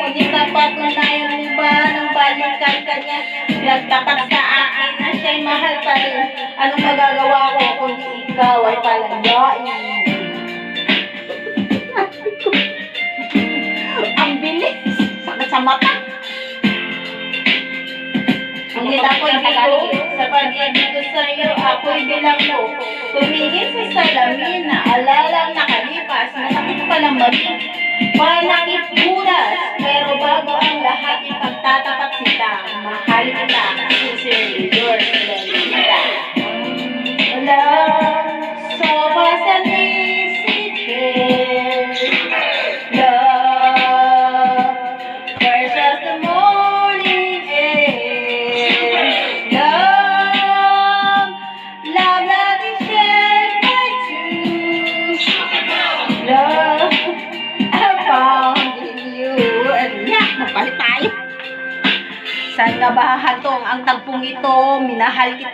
ngunit napatunayan mo ba ng balikan kanya? Nagtapat sa akin na siya'y mahal pa rin. Anong magagawa ko kundi ikaw ay palayain? Ang bilis! Sakit sa mata! Ngunit ako'y bigo sa pag-ibig ko sa'yo, ako'y bilang mo. Tumingin sa salamin na alalang nakalipas, masakit pa lang marin. Panakit bulas, pero bago ang lahat yung pagtatapat kita. Mahal kita, sincerely yours, Lolita. Love, so fast and easy, love, fresh as the morning air. Love, love that is shared by two. Love, I found in you. Ayan, napalit tayo. Saan nga ba hatong ang tagpong ito? Minahal kita.